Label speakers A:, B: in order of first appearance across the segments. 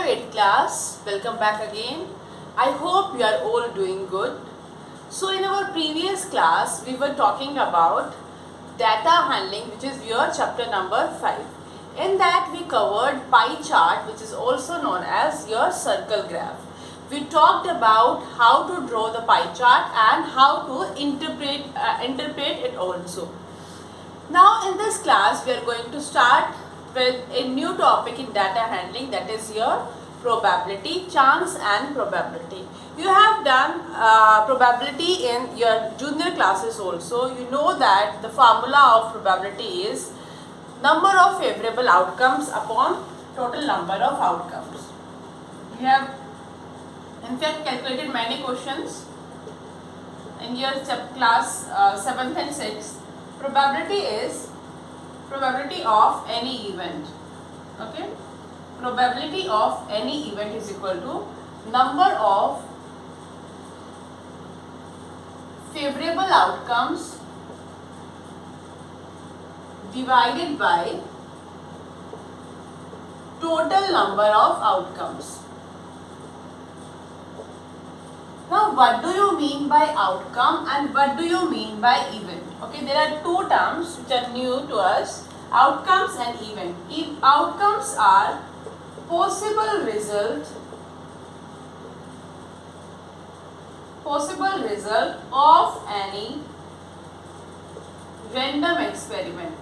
A: 8th class, welcome back again. I hope you are all doing good. So in our previous class, we were talking about data handling, which is your chapter number 5. In that we covered pie chart, which is also known as your circle graph. We talked about how to draw the pie chart and how to interpret it also. Now in this class, we are going to start with a new topic in data handling, that is your probability, chance and probability. You have done probability in your junior classes also. You know that the formula of probability is number of favorable outcomes upon total number of outcomes. We have in fact calculated many questions in your class 7th and 6th. Probability is probability of any event. Okay, probability of any event is equal to number of favorable outcomes divided by total number of outcomes. Now what do you mean by outcome and what do you mean by event? Okay, there are two terms which are new to us, outcomes and event. If outcomes are possible result of any random experiment.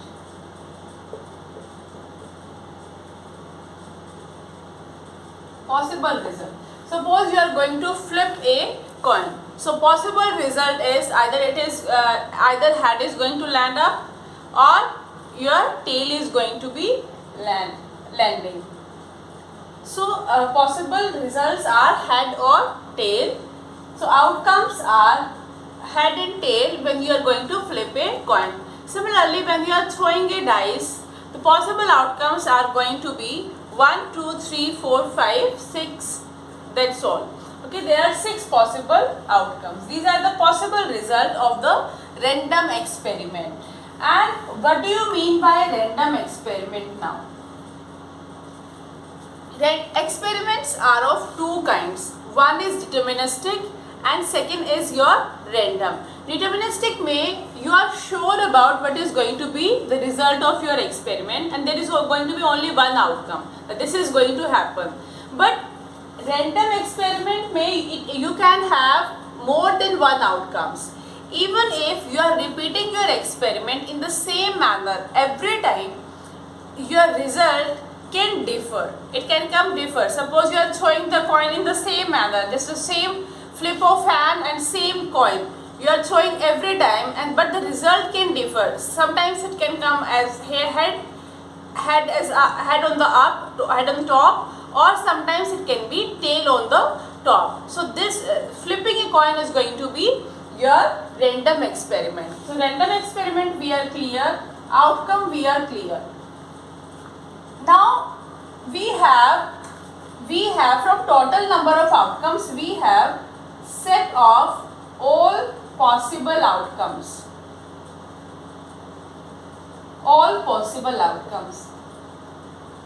A: Possible result. Suppose you are going to flip a coin. So possible result is either head is going to land up or your tail is going to be landing. So possible results are head or tail. So outcomes are head and tail when you are going to flip a coin. Similarly, when you are throwing a dice, the possible outcomes are going to be 1, 2, 3, 4, 5, 6. That's all. Okay, there are 6 possible outcomes. These are the possible result of the random experiment. And what do you mean by random experiment now? Experiments are of two kinds. One is deterministic and second is your random. Deterministic means you are sure about what is going to be the result of your experiment and there is going to be only one outcome, that this is going to happen. But random experiment you can have more than one outcomes. Even if you are repeating your experiment in the same manner every time, your result can differ. It can come differ. Suppose you are throwing the coin in the same manner, just the same flip of hand and same coin. You are throwing every time, but the result can differ. Sometimes it can come as head on the top, or sometimes it can be tail on the top. So this flipping a coin is going to be your random experiment. So random experiment we are clear, outcome we are clear. Now we have from total number of outcomes we have set of all possible outcomes. All possible outcomes.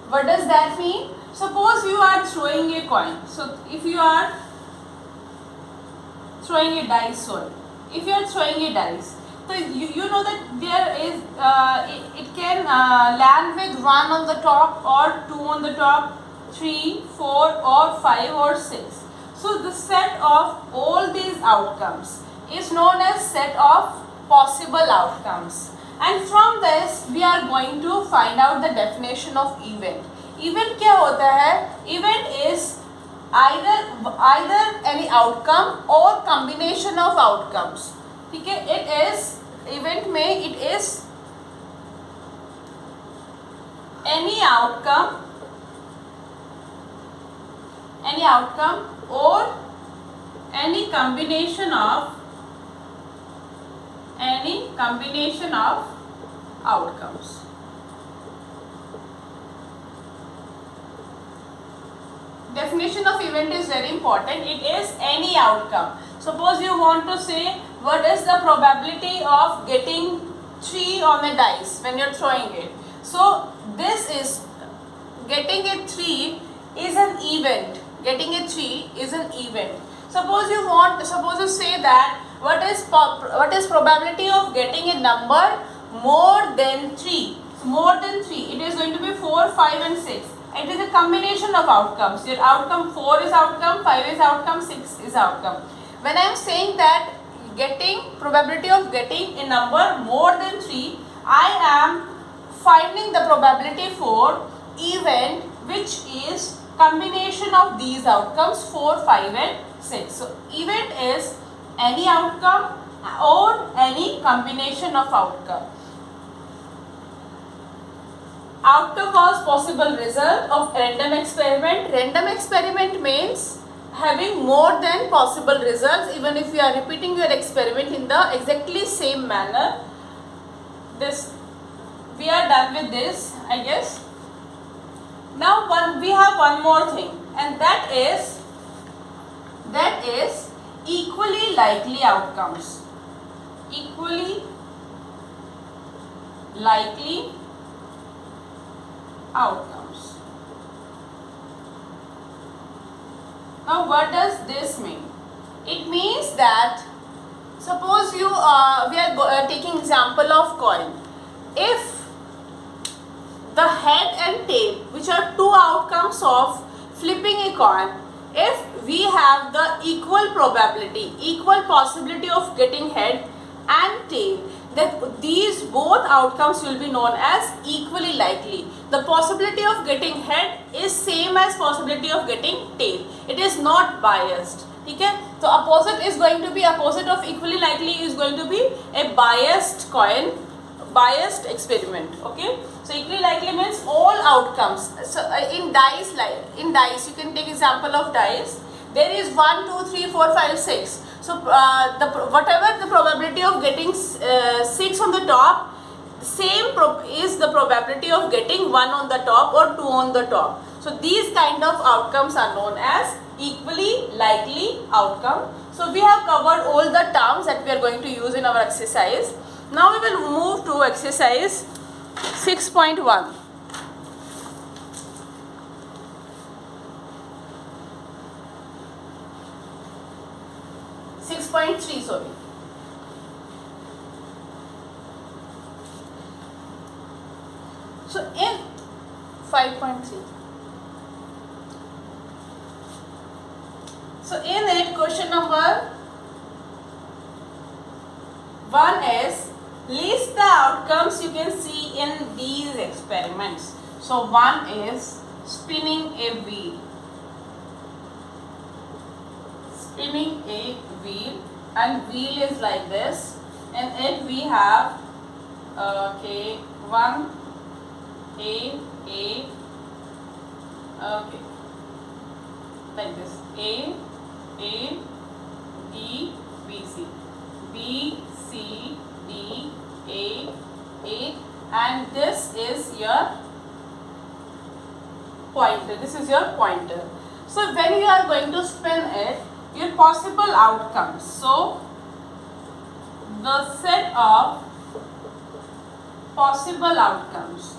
A: What does that mean? Suppose you are throwing a coin. So if you are throwing a dice, so you know that there is it can land with 1 on the top or 2 on the top, 3, 4 or 5 or 6. So the set of all these outcomes is known as set of possible outcomes. And from this we are going to find out the definition of event. Event क्या होता है? Event is either any outcome or combination of outcomes. ठीक है? It is event में it is any outcome or any combination of outcomes. Definition of event is very important. It is any outcome. Suppose you want to say what is the probability of getting 3 on a dice when you are throwing it. So this is getting a 3 is an event. Getting a 3 is an event. Suppose you say that what is probability of getting a number more than 3? More than 3. It is going to be 4, 5 and 6. It is a combination of outcomes. Your outcome 4 is outcome, 5 is outcome, 6 is outcome. When I am saying that probability of getting a number more than 3, I am finding the probability for event which is combination of these outcomes 4, 5 and 6. So event is any outcome or any combination of outcome. Outcome was possible result of random experiment. Random experiment means having more than possible results even if you are repeating your experiment in the exactly same manner. This we are done with this, I guess. Now we have one more thing, and that is equally likely outcomes. Equally likely outcomes. Now what does this mean? It means that suppose we are taking example of coin. If the head and tail, which are two outcomes of flipping a coin, if we have the equal probability, equal possibility of getting head and tail, that these both outcomes will be known as equally likely. The possibility of getting head is same as possibility of getting tail. It is not biased. Okay? So opposite is going to be opposite of equally likely is going to be a biased coin, biased experiment. Okay? So equally likely means all outcomes. So in dice you can take example of dice. There is 1, 2, 3, 4, 5, 6. So whatever the probability of getting 6 on the top, same is the probability of getting 1 on the top or 2 on the top. So these kind of outcomes are known as equally likely outcome. So we have covered all the terms that we are going to use in our exercise. Now we will move to exercise 6.1. Sorry. So in 5.3. So in it, question number 1 is list the outcomes you can see in these experiments. So 1 is spinning a wheel. Spinning a wheel, and wheel is like this. In it we have one A like this, A D B C, B C D A, and this is your pointer. This is your pointer. So when you are going to spin it, your possible outcomes. So the set of possible outcomes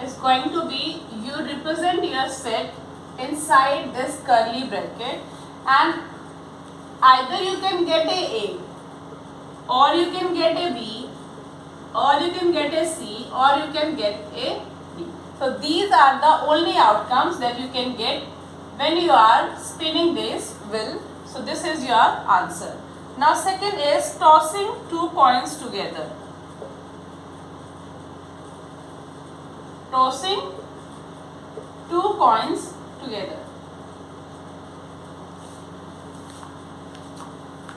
A: is going to be, you represent your set inside this curly bracket, and either you can get a or you can get a B, or you can get a C, or you can get a D. So these are the only outcomes that you can get when you are spinning this wheel. So this is your answer. Now second is tossing 2 coins together. Tossing 2 coins together.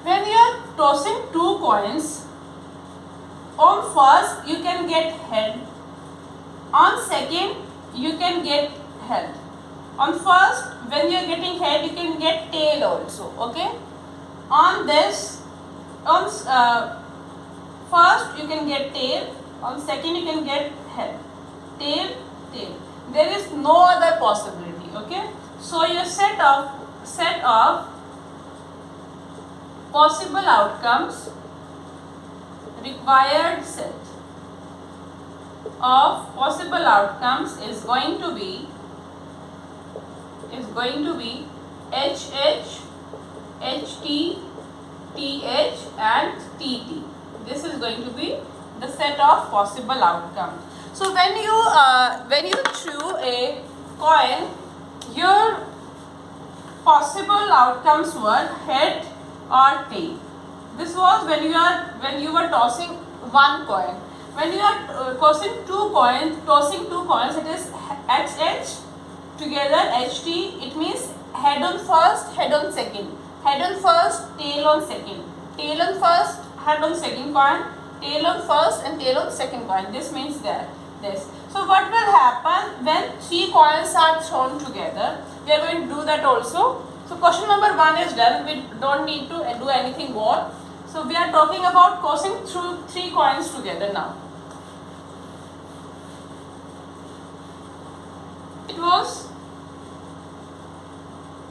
A: When you are tossing 2 coins, on first you can get head, on second you can get head. On first, when you are getting head, you can get tail also. Okay. On this, on first you can get tail, on second you can get head. Tail, tail. There is no other possibility. Okay. So your set of possible outcomes, required set of possible outcomes is going to be HH, HT, TH and TT. This is going to be the set of possible outcomes. So when you threw a coin, your possible outcomes were head or tail. This was when you were tossing one coin. When you are tossing two coins, it is HH together HT. It means head on first, head on second. Head on first, tail on second. Tail on first, head on second coin. Tail on first and tail on second coin. This means that this. So what will happen when three coins are thrown together? We are going to do that also. So question number 1 is done. We don't need to do anything more. So we are talking about tossing through three coins together now. It was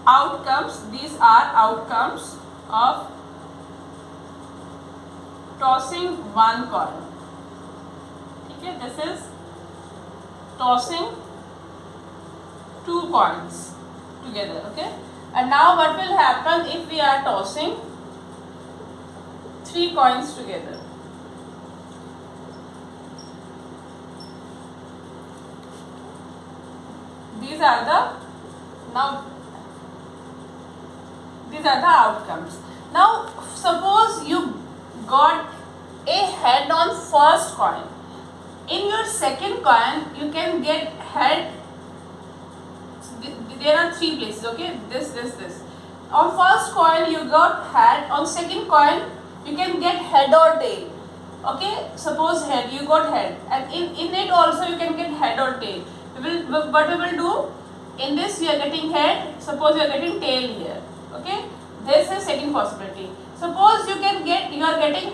A: outcomes. These are outcomes of tossing one coin. Okay, this is tossing two coins together. Okay, and now what will happen if we are tossing three coins together? These are the outcomes. Now suppose you got a head on first coin. In your second coin you can get head. There are three places, okay? This. On first coin you got head. On second coin you can get head or tail. Okay, suppose head, you got head, and in it also you can get head or tail. What we will do, in this you are getting head, suppose you are getting tail here. Okay, this is second possibility. Suppose you are getting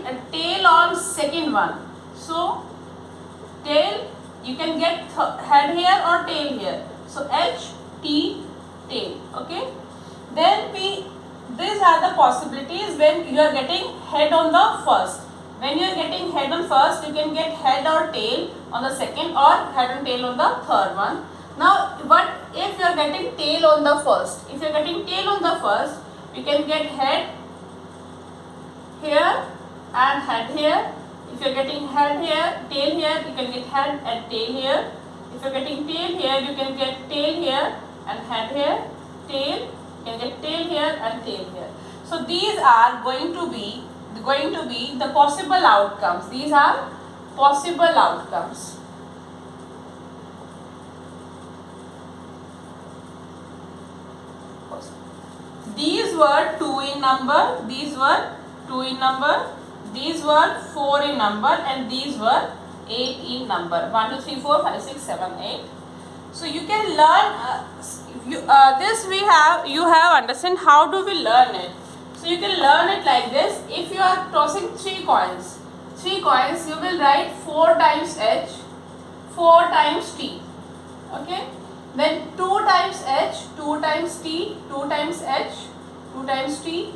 A: a tail on second one. So tail, you can get head here or tail here. So H, T, tail. Okay, then these are the possibilities when you are getting head on the first. When you are getting head on first, you can get head or tail on the second, or head and tail on the third one. Now, what if you are getting tail on the first? If you are getting tail on the first, you can get head here and head here. If you are getting head here, tail here, you can get head and tail here. If you are getting tail here, you can get tail here and head here. Tail, you can get tail here and tail here. So these are going to be the possible outcomes. These are possible outcomes. These were 2 in number, these were 2 in number, these were 4 in number, and these were 8 in number. 1, 2, 3, 4, 5, 6, 7, 8. So you can learn you have understand how do we learn it. So you can learn it like this. If you are tossing three coins, you will write 4 times H, 4 times T. Okay. Then 2 times H, 2 times T, 2 times H, 2 times T,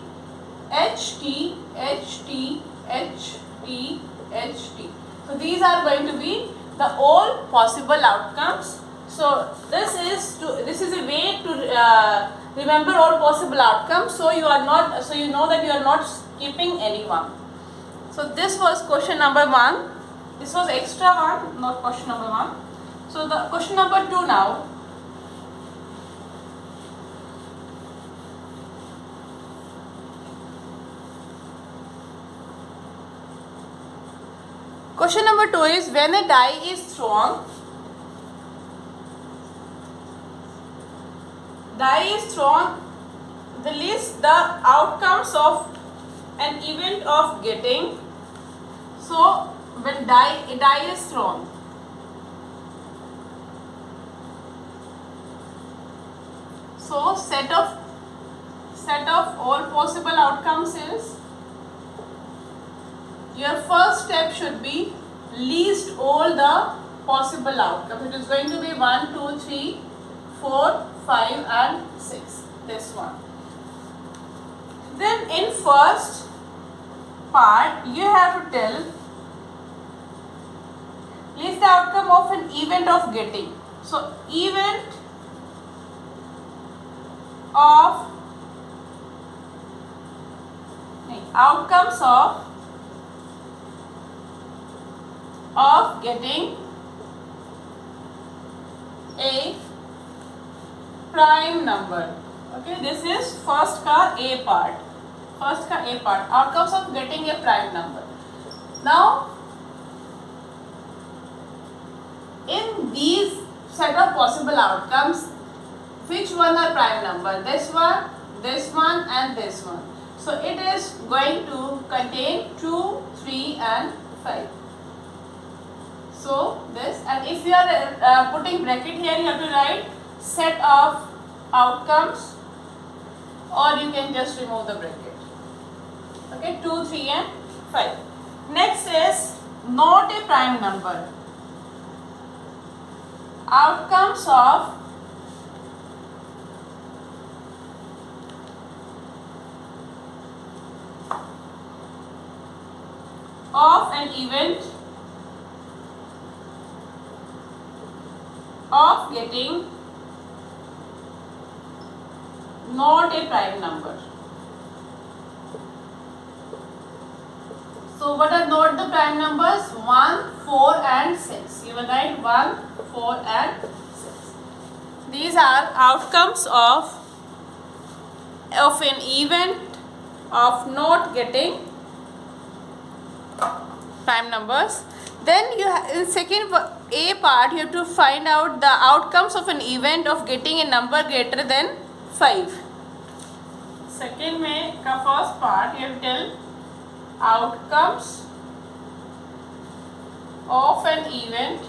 A: H, T, H, T, H, T, H, T. So these are going to be the all possible outcomes. So this is a way to remember all possible outcomes. So you know that you are not skipping anyone. So this was question number 1. This was extra one, not question number 1. So the question number 2 now. Question number 2 is, when a die is thrown, the list the outcomes of an event of getting. So when a die is thrown, so set of all possible outcomes is, your first step should be list all the possible outcomes. It is going to be 1, 2, 3, 4, 5 and 6. This one. Then in first part you have to List the outcome of an event of getting. So event of outcomes of getting a prime number. Okay, this is first ka A part. First ka A part. Outcomes of getting a prime number. Now, in these set of possible outcomes, which one are prime number? This one, and this one. So it is going to contain 2, 3 and 5. So this, and if you are putting bracket here, you have to write set of outcomes, or you can just remove the bracket. Okay, 2, 3 and 5. Next is not a prime number. Outcomes of an event of getting not a prime number. So what are not the prime numbers? 1, 4 and 6. You will write 1, 4 and 6. These are outcomes of an event of not getting prime numbers. Then you in second A part, you have to find out the outcomes of an event of getting a number greater than 5. Second में का first part, you have to tell outcomes of an event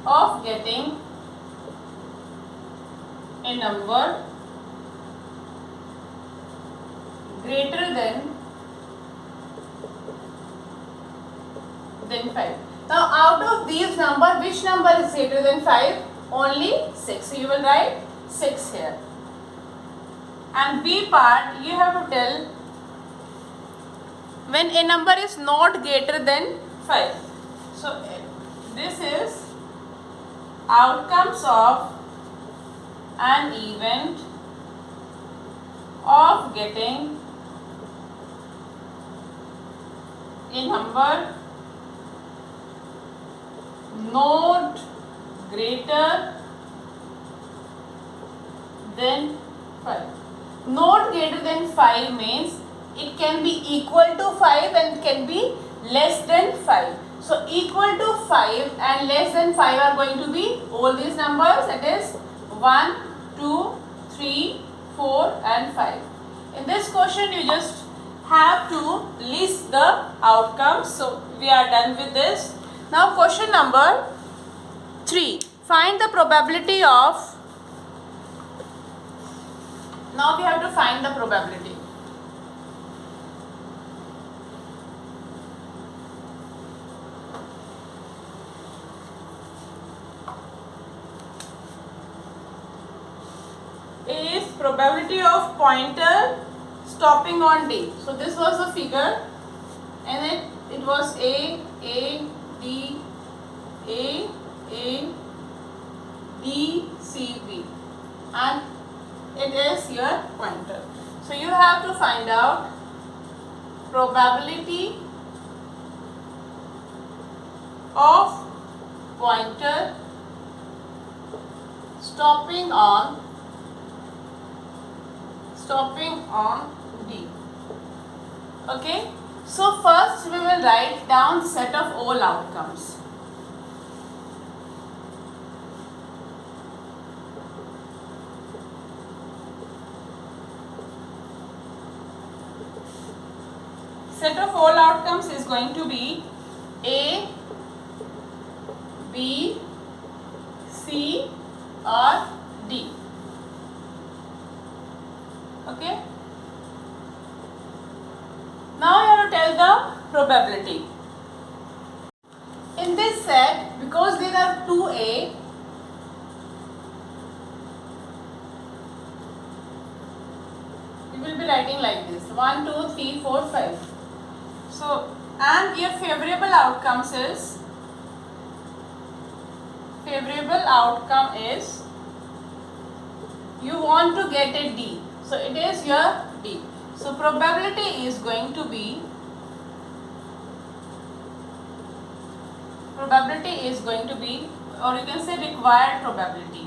A: of getting a number greater than 5. Now out of these number, which number is greater than 5? Only 6. So you will write 6 here. And B part, you have to tell when a number is not greater than 5. So this is outcomes of an event of getting a number not greater than 5. Not greater than 5 means it can be equal to 5 and can be less than 5. So equal to 5 and less than 5 are going to be all these numbers, that is 1, 2, 3, 4 and 5. In this question you just have to list the outcomes. So we are done with this. Now question number 3. Find the probability of. Now we have to find the probability. Is probability of pointer stopping on D. So this was the figure, and it was A, D, C, B, and it is your pointer. So you have to find out probability of pointer stopping on D. Okay, so first we will write down set of all outcomes. Set of all outcomes is going to be A, B, C or D. Okay. Now you have to tell the probability. In this set, because there are 2A, you will be writing like this: 1, 2, 3, 4, 5. So and your favorable outcome is you want to get a D. So it is your D. So probability is going to be or you can say required probability.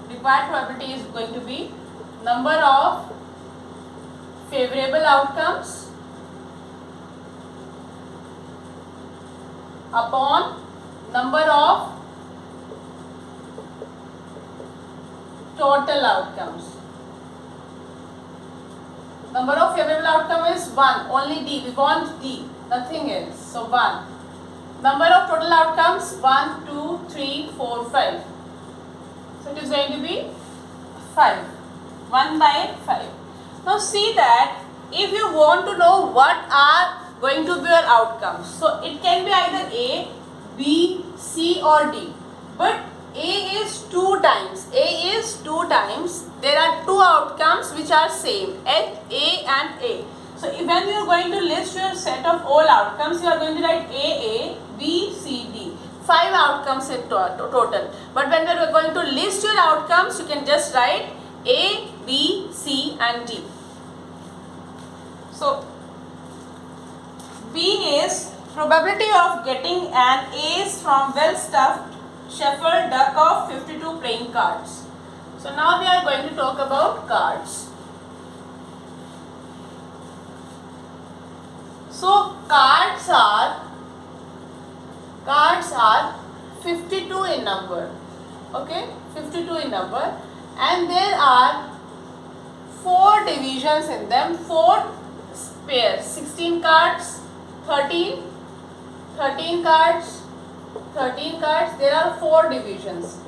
A: Required probability is going to be number of favorable outcomes upon number of total outcomes. Number of favorable outcome is 1, only D, we want D, nothing else, so 1. Number of total outcomes 1, 2, 3, 4, 5. So it is going to be 5, 1 by 5. Now see that if you want to know what are going to be your outcomes, so it can be either A, B, C or D, but A is 2 times. There are 2 outcomes which are same, A and A. So when you are going to list your set of all outcomes, you are going to write A, B, C, D. 5 outcomes in total. But when you are going to list your outcomes, you can just write A, B, C and D. So B is probability of getting an ace from well-stuffed shuffled deck of 52 playing cards. So now we are going to talk about cards. So cards are 52 in number. Okay, 52 in number, and there are 4 divisions in them, 4 pairs, 16 cards, 13 cards, there are 4 divisions.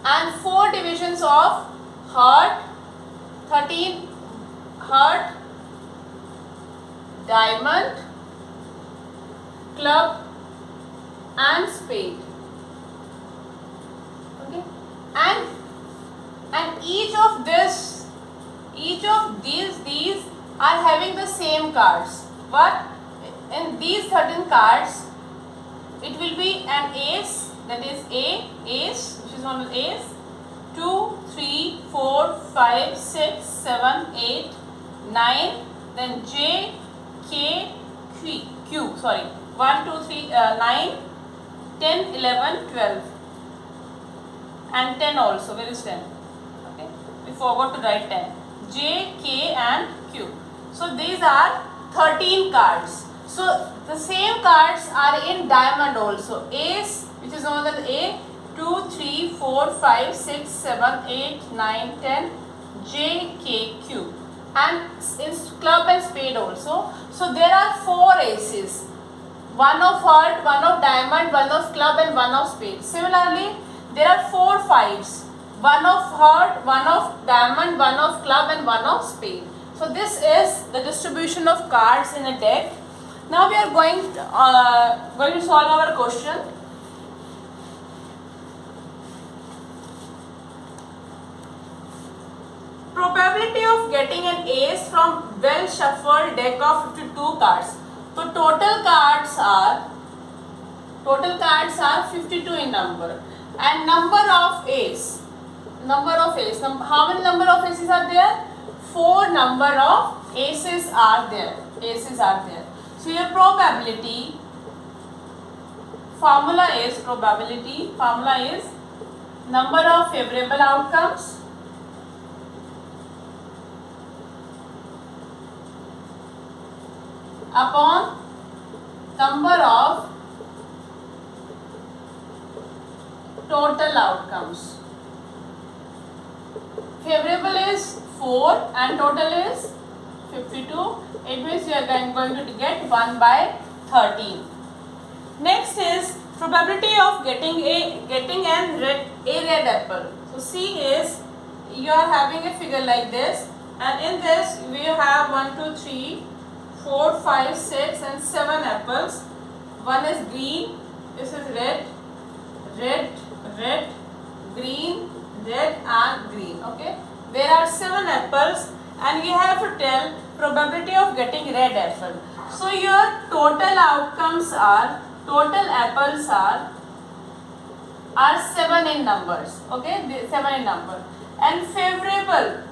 A: And 4 divisions of heart, 13 heart, diamond, club and spade. Okay, and each of these are having the same cards, but in these 13 cards it will be an ace, that is ace, which is known as ace, 2, 3, 4, 5, 6, 7, 8, 9, then J, K, Q, 1, 2, 3, 9, 10, 11, 12 and 10 also, where is 10? Okay, we forgot to write 10. J, K and Q. So these are 13 cards. So the same cards are in diamond also. Ace, which is known as A, 2, 3, 4, 5, 6, 7, 8, 9, 10, J, K, Q. And in club and spade also. So there are 4 aces. 1 of heart, 1 of diamond, 1 of club and 1 of spade. Similarly, there are 4 fives. 1 of heart, 1 of diamond, 1 of club and 1 of spade. So this is the distribution of cards in a deck. Now we are going to solve our question. Probability of getting an ace from well shuffled deck of 52 cards. So total cards are 52 in number, and number of ace. How many number of aces are there? 4 number of aces are there. So your probability formula is number of favorable outcomes upon number of total outcomes. Favorable is 4 and total is 52. It means you are going to get 1 by 13. Next is probability of getting an red apple. So C is, you are having a figure like this, and in this we have 1, 2, 3, 4, 5, 6 and 7 apples. One is green, this is red, green, red and green. Okay, there are 7 apples and we have to tell probability of getting red apple. So your total outcomes are, total apples are 7 in numbers. Okay, 7 in number. And favorable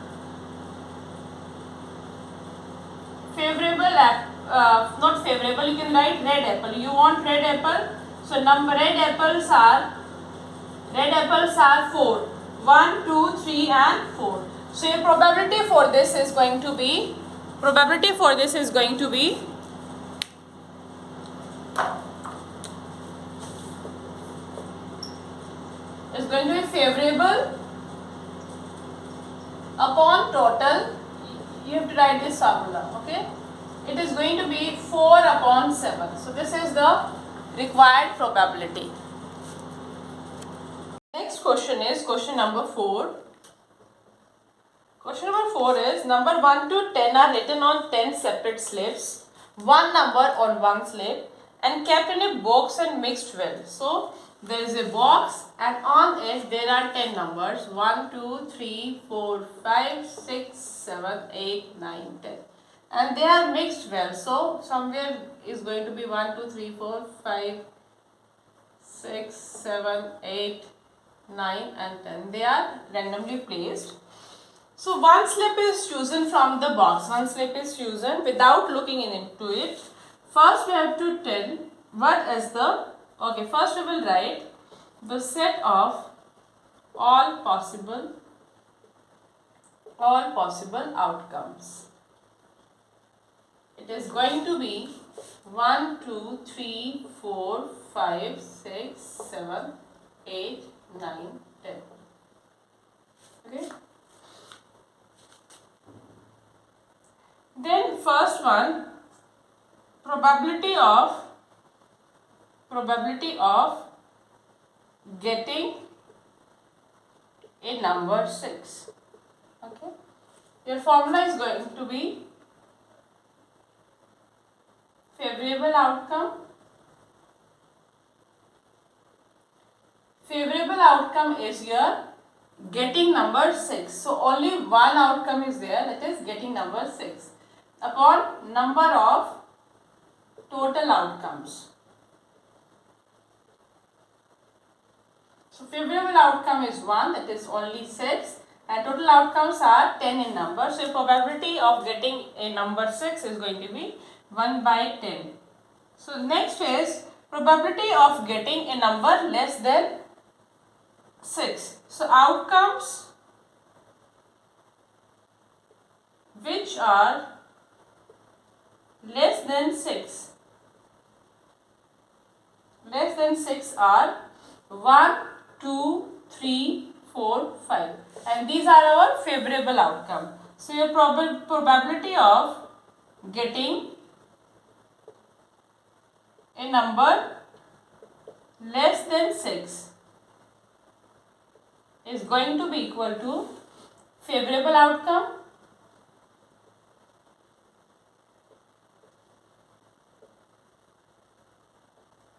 A: not favorable, you can write red apple. You want red apple, so red apples are 4. 1, 2, 3 and 4. So your probability for this is going to be favorable upon total. You have to write this formula. Okay, it is going to be 4 upon 7. So this is the required probability. Next question is question number 4. Question number 4 is, number 1 to 10 are written on 10 separate slips, one number on one slip, and kept in a box and mixed well. So there is a box and on it there are 10 numbers, 1, 2, 3, 4, 5, 6, 7, 8, 9, 10. And they are mixed well. So somewhere is going to be 1, 2, 3, 4, 5, 6, 7, 8, 9 and 10. They are randomly placed. So one slip is chosen from the box. One slip is chosen without looking into it. First we have to tell what is the, okay, first we will write the set of all possible outcomes. It is going to be 1, 2, 3, 4, 5, 6, 7, 8, 9, 10. Okay. Then first one, probability of getting a number 6. Okay. Your formula is going to be favorable outcome. Favorable outcome is your getting number 6. So only one outcome is there, that is getting number 6 upon number of total outcomes. So favorable outcome is 1, that is only 6, and total outcomes are 10 in number. So probability of getting a number 6 is going to be 1 by 10. So next is probability of getting a number less than 6. So outcomes which are less than 6 are 1, 2, 3, 4, 5, and these are our favorable outcome. So your probability of getting a number less than 6 is going to be equal to favorable outcome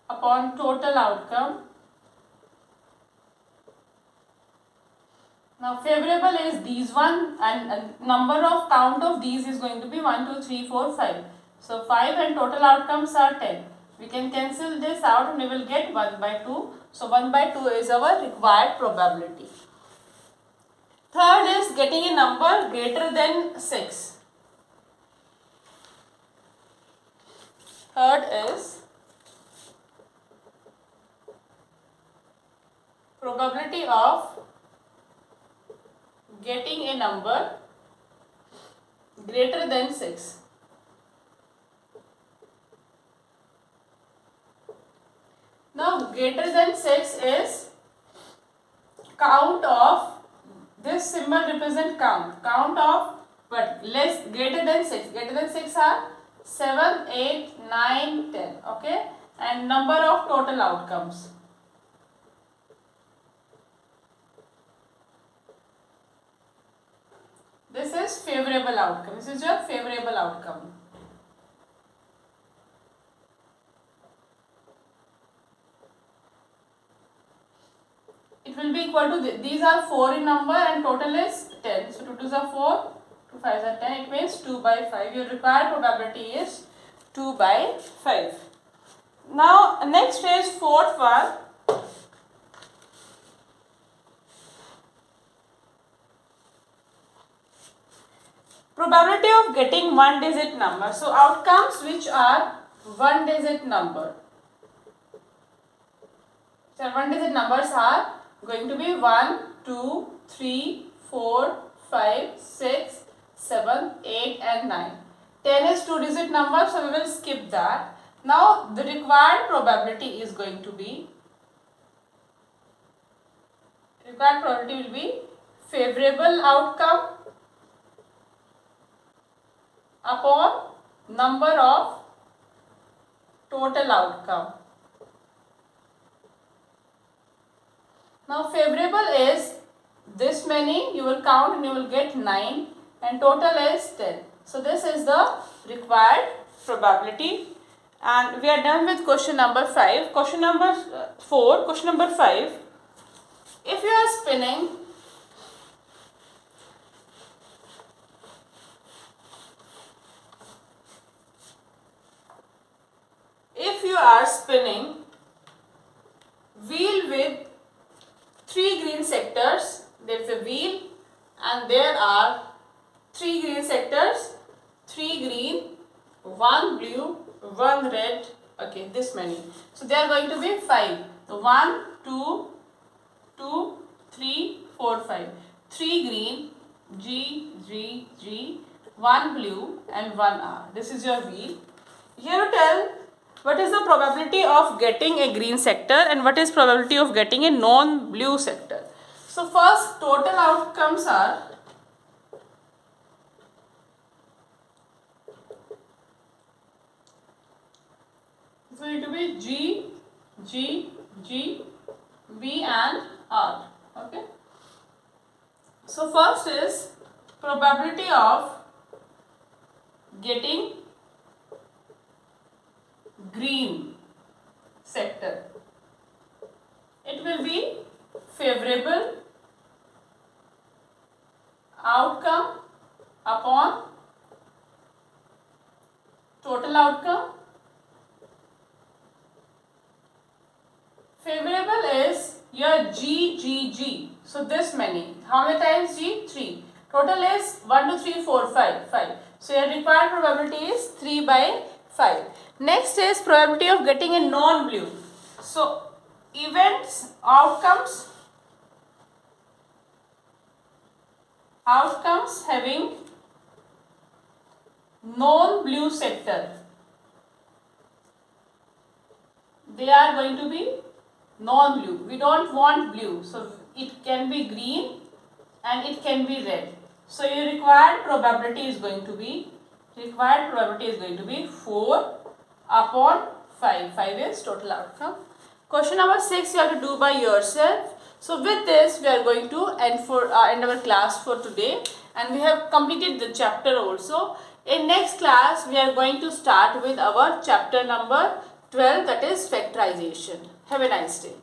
A: upon total outcome. Now favorable is these one, and number of count of these is going to be 1, 2, 3, 4, 5. So 5 and total outcomes are 10. We can cancel this out and we will get 1 by 2. So 1 by 2 is our required probability. Third is getting a number greater than 6. Third is probability of getting a number greater than 6. Now greater than 6 is count of, this symbol represent count of, but less, greater than 6 are 7, 8, 9, 10. Okay, and number of total outcomes. This is favorable outcome. This is your favorable outcome. It will be equal to, these are 4 in number and total is 10. So 2 2s are 4, 2 5s are 10. It means 2 by 5. Your required probability is 2 by 5. Now next is fourth one. Probability of getting one digit number. So outcomes which are one digit number. So one digit numbers are going to be 1, 2, 3, 4, 5, 6, 7, 8 and 9. 10 is two digit number, so we will skip that. Now the required probability is going to be, required probability will be favorable outcome upon number of total outcome. Now favorable is this many, you will count and you will get 9 and total is 10. So this is the required probability, and we are done with question number 5. Question number 4, question number 5. If you are spinning wheel with 3 green sectors, there is a wheel and there are 3 green sectors, 3 green, 1 blue, 1 red, okay, this many. So they are going to be 5. So 1, 2, 2, 3, 4, 5. 3 green, G, G, G, 1 blue and 1 R. This is your wheel. Here you tell what is the probability of getting a green sector and what is probability of getting a non-blue sector. So first total outcomes are going to be G, G, G, B and R. Okay. So first is probability of getting green sector. It will be favorable outcome upon total outcome. Favorable is your G, G, G. So this many. How many times G? 3. Total is 1, 2, 3, 4, 5. 5. So your required probability is 3 by 5. Next is probability of getting a non-blue. So events, outcomes having non-blue sector, they are going to be non-blue. We don't want blue, so it can be green and it can be red. So your required probability is going to be 4 upon 5. 5 is total outcome. Question number 6 you have to do by yourself. So with this we are going to end our class for today, and we have completed the chapter also. In next class we are going to start with our chapter number 12, that is factorization. Have a nice day.